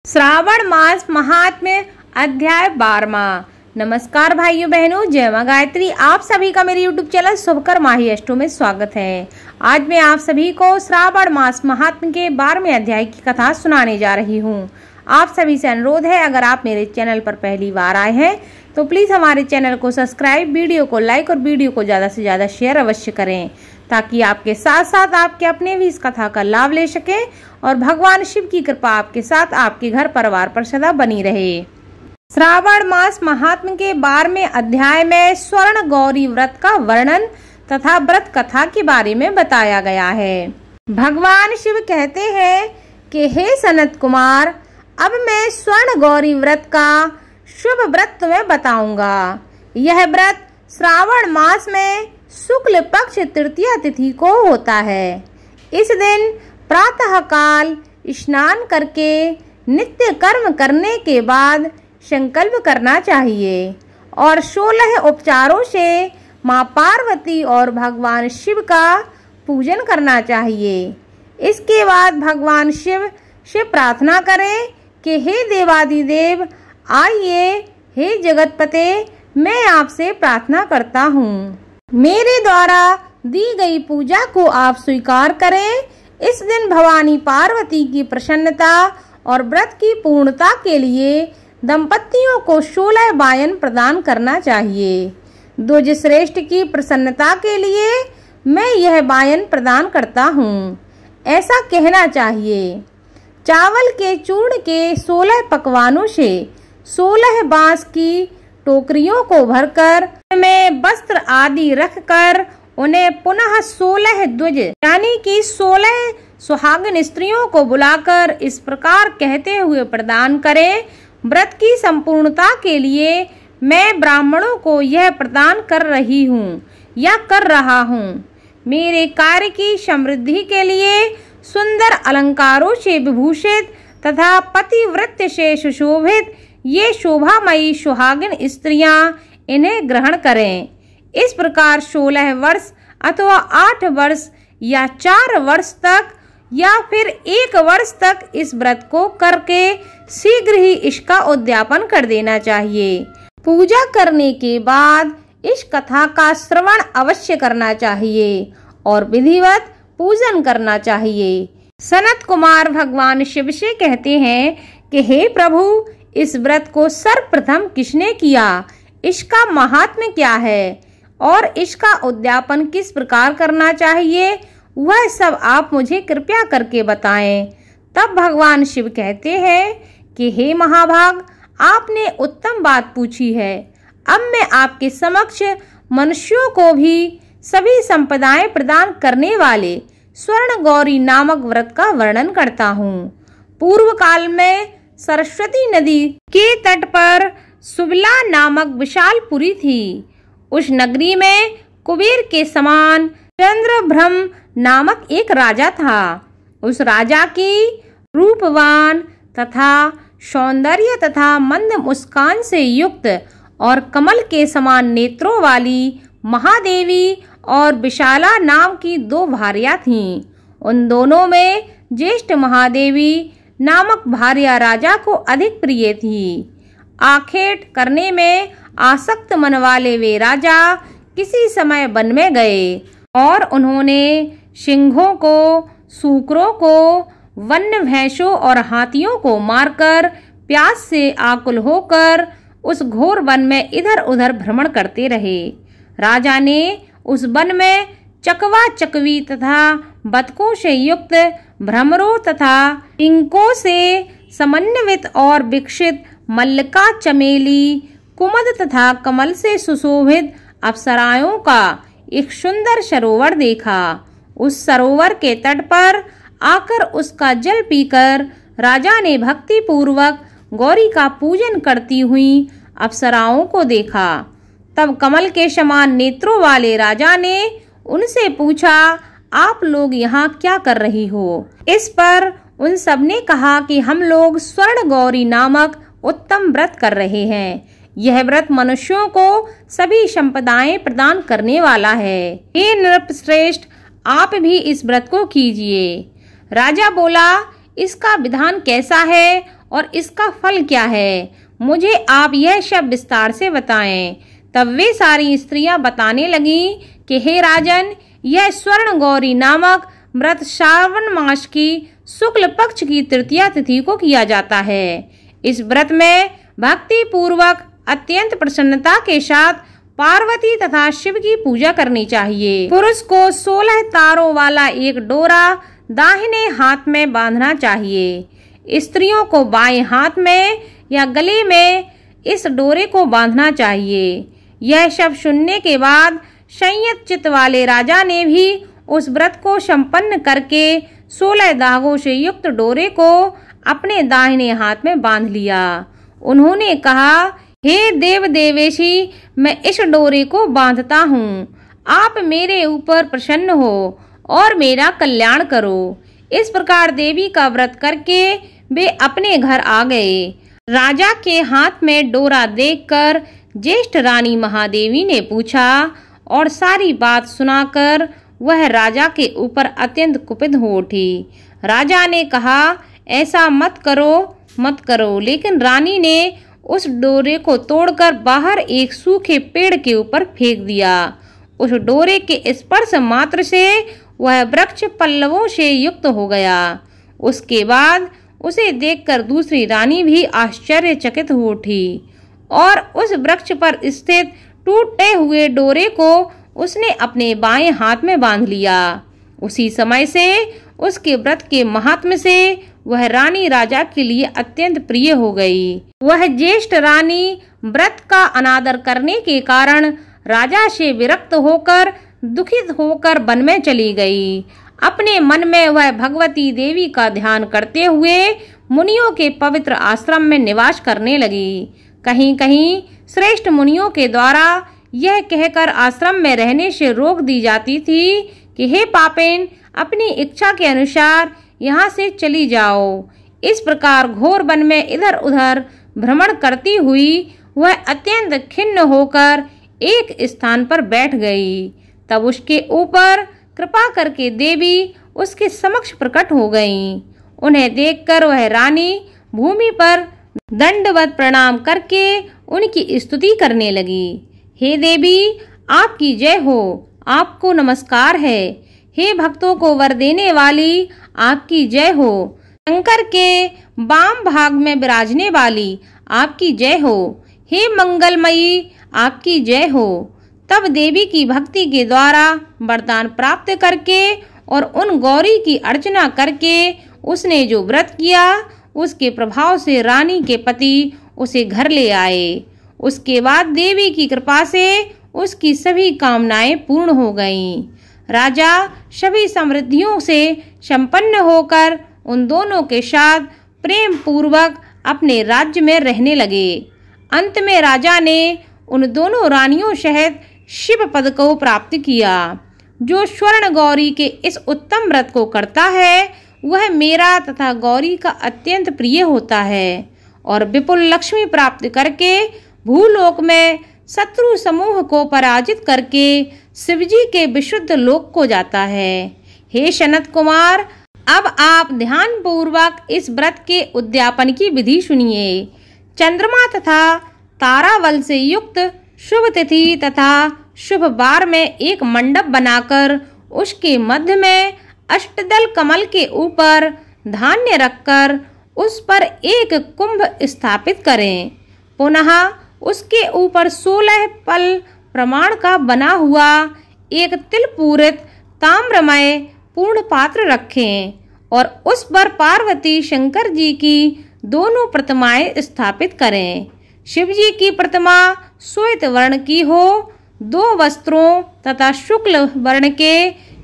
श्रावण मास महात्म्य अध्याय 12। नमस्कार भाइयों बहनों, जय मां गायत्री। आप सभी का मेरे YouTube चैनल शुभकर माही अष्टो में स्वागत है। आज मैं आप सभी को श्रावण मास महात्म्य के 12वें अध्याय की कथा सुनाने जा रही हूँ। आप सभी से अनुरोध है, अगर आप मेरे चैनल पर पहली बार आए हैं तो प्लीज हमारे चैनल को सब्सक्राइब, वीडियो को लाइक और वीडियो को ज्यादा से ज्यादा शेयर अवश्य करें, ताकि आपके साथ साथ आपके अपने भी इस कथा का लाभ ले सके और भगवान शिव की कृपा आपके साथ आपके घर परिवार पर सदा बनी रहे। श्रावण मास महात्म्य के 12वें अध्याय में स्वर्ण गौरी व्रत का वर्णन तथा व्रत कथा के बारे में बताया गया है। भगवान शिव कहते हैं कि हे सनत कुमार, अब मैं स्वर्ण गौरी व्रत का शुभ व्रत तुम्हें बताऊंगा। यह व्रत श्रावण मास में शुक्ल पक्ष तृतीया तिथि को होता है। इस दिन प्रातः काल स्नान करके नित्य कर्म करने के बाद संकल्प करना चाहिए और 16 उपचारों से माँ पार्वती और भगवान शिव का पूजन करना चाहिए। इसके बाद भगवान शिव से प्रार्थना करें कि हे देवादिदेव आइए, हे जगतपते, मैं आपसे प्रार्थना करता हूँ, मेरे द्वारा दी गई पूजा को आप स्वीकार करें। इस दिन भवानी पार्वती की प्रसन्नता और व्रत की पूर्णता के लिए दंपतियों को 16 वायन प्रदान करना चाहिए। द्विज श्रेष्ठ की प्रसन्नता के लिए मैं यह वायन प्रदान करता हूँ, ऐसा कहना चाहिए। चावल के चूर्ण के 16 पकवानों से 16 बांस की टोकरियों को भरकर में वस्त्र आदि रखकर उन्हें पुनः 16 द्विज यानी कि 16 सुहागिन स्त्रियों को बुलाकर इस प्रकार कहते हुए प्रदान करें। व्रत की संपूर्णता के लिए मैं ब्राह्मणों को यह प्रदान कर रही हूँ या कर रहा हूँ। मेरे कार्य की समृद्धि के लिए सुंदर अलंकारों से विभूषित तथा पतिव्रत से सुशोभित ये शोभामयी सुहागिन स्त्रियां इन्हें ग्रहण करें। इस प्रकार 16 वर्ष अथवा 8 वर्ष या 4 वर्ष तक या फिर 1 वर्ष तक इस व्रत को करके शीघ्र ही इसका उद्यापन कर देना चाहिए। पूजा करने के बाद इस कथा का श्रवण अवश्य करना चाहिए और विधिवत पूजन करना चाहिए। सनत कुमार भगवान शिव से कहते हैं कि हे प्रभु, इस व्रत को सर्वप्रथम किसने किया, इसका महात्म्य क्या है और इसका उद्यापन किस प्रकार करना चाहिए, वह सब आप मुझे कृपया करके बताएं। तब भगवान शिव कहते हैं कि हे महाभाग, आपने उत्तम बात पूछी है। अब मैं आपके समक्ष मनुष्यों को भी सभी संपदाएं प्रदान करने वाले स्वर्ण गौरी नामक व्रत का वर्णन करता हूँ। पूर्व काल में सरस्वती नदी के तट पर सुबला नामक विशालपुरी थी। उस नगरी में कुबेर के समान चंद्रभ्रम नामक एक राजा था। उस राजा की रूपवान तथा सौंदर्य तथा मंद मुस्कान से युक्त और कमल के समान नेत्रों वाली महादेवी और विशाला नाम की 2 भार्या थीं। उन दोनों में ज्येष्ठ महादेवी नामक भार्या राजा को अधिक प्रिय थी। आखेट करने में आसक्त मन वाले वे राजा किसी समय वन में गए और उन्होंने सिंहों को, सूकरों को, वन्य भैंसों और हाथियों को मारकर प्यास से आकुल होकर उस घोर वन में इधर उधर भ्रमण करते रहे। राजा ने उस वन में चकवा चकवी तथा बतकों से युक्त भ्रमरों तथा टिंकों से समन्वित और विकसित मल्लिका, चमेली, कुमुद तथा कमल से सुशोभित अप्सराओं का एक सुंदर सरोवर देखा। उस सरोवर के तट पर आकर उसका जल पीकर राजा ने भक्ति पूर्वक गौरी का पूजन करती हुई अप्सराओं को देखा। तब कमल के समान नेत्रों वाले राजा ने उनसे पूछा, आप लोग यहाँ क्या कर रही हो? इस पर उन सब ने कहा कि हम लोग स्वर्ण गौरी नामक उत्तम व्रत कर रहे हैं। यह व्रत मनुष्यों को सभी संपदाएं प्रदान करने वाला है। हे नृपश्रेष्ठ, आप भी इस व्रत को कीजिए। राजा बोला, इसका विधान कैसा है और इसका फल क्या है, मुझे आप यह सब विस्तार से बताएं। तब वे सारी स्त्रियां बताने लगीं कि हे राजन, यह स्वर्ण गौरी नामक व्रत श्रावण मास की शुक्ल पक्ष की तृतीया तिथि को किया जाता है। इस व्रत में भक्ति पूर्वक अत्यंत प्रसन्नता के साथ पार्वती तथा शिव की पूजा करनी चाहिए। पुरुष को 16 तारों वाला एक डोरा दाहिने हाथ में बांधना चाहिए। स्त्रियों को बाएं हाथ में या गले में इस डोरे को बांधना चाहिए। यह सब सुनने के बाद संयत चित्त वाले राजा ने भी उस व्रत को संपन्न करके 16 धागों से युक्त डोरे को अपने दाहिने हाथ में बांध लिया। उन्होंने कहा, हे देव देवेशी, मैं इस डोरे को बांधता हूँ। आप मेरे ऊपर प्रसन्न हो और मेरा कल्याण करो। इस प्रकार देवी का व्रत करके वे अपने घर आ गए। राजा के हाथ में डोरा देखकर ज्येष्ठ रानी महादेवी ने पूछा और सारी बात सुनाकर वह राजा के ऊपर अत्यंत कुपित हो उठी। राजा ने कहा, ऐसा मत करो। लेकिन रानी ने उस डोरे को तोड़कर बाहर एक सूखे पेड़ के ऊपर फेंक दिया। उस डोरे के स्पर्श मात्र से वह वृक्ष पल्लवों से युक्त हो गया। उसके बाद उसे देखकर दूसरी रानी भी आश्चर्यचकित हो उठी और उस वृक्ष पर स्थित टूटे हुए डोरे को उसने अपने बाएं हाथ में बांध लिया। उसी समय से उसके व्रत के महात्म्य से वह रानी राजा के लिए अत्यंत प्रिय हो गई। वह ज्येष्ठ रानी व्रत का अनादर करने के कारण राजा से विरक्त होकर दुखित होकर वन में चली गई। अपने मन में वह भगवती देवी का ध्यान करते हुए मुनियों के पवित्र आश्रम में निवास करने लगी। कहीं कहीं श्रेष्ठ मुनियों के द्वारा यह कहकर आश्रम में रहने से रोक दी जाती थी कि हे पापिन, अपनी इच्छा के अनुसार यहाँ से चली जाओ। इस प्रकार घोर वन में इधर उधर भ्रमण करती हुई वह अत्यंत खिन्न होकर एक स्थान पर बैठ गई। तब उसके ऊपर कृपा करके देवी उसके समक्ष प्रकट हो गईं। उन्हें देखकर वह रानी भूमि पर दंडवत प्रणाम करके उनकी स्तुति करने लगी। हे देवी, आपकी जय हो, आपको नमस्कार है। हे भक्तों को वर देने वाली, आपकी जय हो। शंकर के वाम भाग में विराजने वाली, आपकी जय हो। हे मंगलमयी, आपकी जय हो। तब देवी की भक्ति के द्वारा वरदान प्राप्त करके और उन गौरी की अर्चना करके उसने जो व्रत किया उसके प्रभाव से रानी के पति उसे घर ले आए। उसके बाद देवी की कृपा से उसकी सभी कामनाएं पूर्ण हो गईं। राजा सभी समृद्धियों से संपन्न होकर उन दोनों के साथ प्रेम पूर्वक अपने राज्य में रहने लगे। अंत में राजा ने उन दोनों रानियों सहित शिव पद को प्राप्त किया। जो स्वर्ण गौरी के इस उत्तम व्रत को करता है वह मेरा तथा गौरी का अत्यंत प्रिय होता है और विपुल लक्ष्मी प्राप्त करके भूलोक में शत्रु समूह को पराजित करके शिवजी के विशुद्ध लोक को जाता है। हे सनत कुमार, अब आप ध्यान पूर्वक इस व्रत के उद्यापन की विधि सुनिए। चंद्रमा तथा ताराबल से युक्त शुभ तिथि तथा शुभ वार में एक मंडप बनाकर उसके मध्य में अष्टदल कमल के ऊपर धान्य रखकर उस पर एक कुंभ स्थापित करें। पुनः उसके ऊपर 16 पल प्रमाण का बना हुआ एक तिल पूरित ताम्रमय पूर्ण पात्र रखें और उस पर पार्वती शंकर जी की दोनों प्रतिमाएं स्थापित करें। शिव जी की प्रतिमा श्वेत वर्ण की हो, 2 वस्त्रों तथा शुक्ल वर्ण के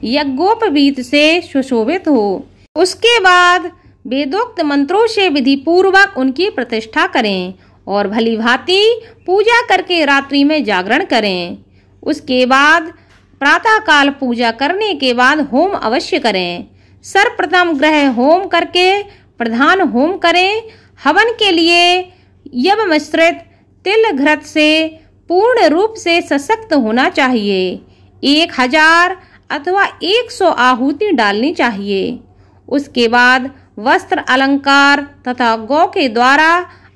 यज्ञोपवीत से सुशोभित हो। उसके बाद वेदोक्त मंत्रों से विधि पूर्वक उनकी प्रतिष्ठा करें और भली भांति पूजा करके रात्रि में जागरण करें। उसके बाद प्रातःकाल पूजा करने के बाद होम अवश्य करें। सर्वप्रथम ग्रह होम करके प्रधान होम करें। हवन के लिए यव मिश्रित तिल घृत से पूर्ण रूप से सशक्त होना चाहिए। 1000 अथवा 100 आहुति डालनी चाहिए। उसके बाद वस्त्र अलंकार तथा गौ के द्वारा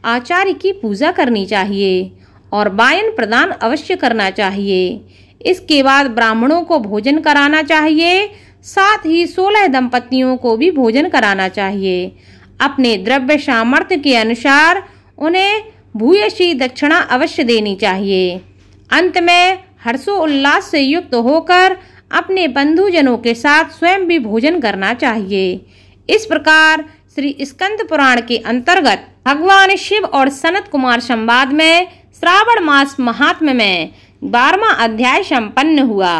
आचार्य की पूजा करनी चाहिए और वायन प्रदान अवश्य करना चाहिए। इसके बाद ब्राह्मणों को भोजन कराना चाहिए, साथ ही 16 दंपतियों को भी भोजन कराना चाहिए। अपने द्रव्य सामर्थ्य के अनुसार उन्हें भूयसी दक्षिणा अवश्य देनी चाहिए। अंत में हर्षोल्लास से युक्त होकर अपने बंधुजनों के साथ स्वयं भी भोजन करना चाहिए। इस प्रकार श्री स्कंद पुराण के अंतर्गत भगवान शिव और सनत कुमार संवाद में श्रावण मास महात्म्य में 12वां अध्याय संपन्न हुआ।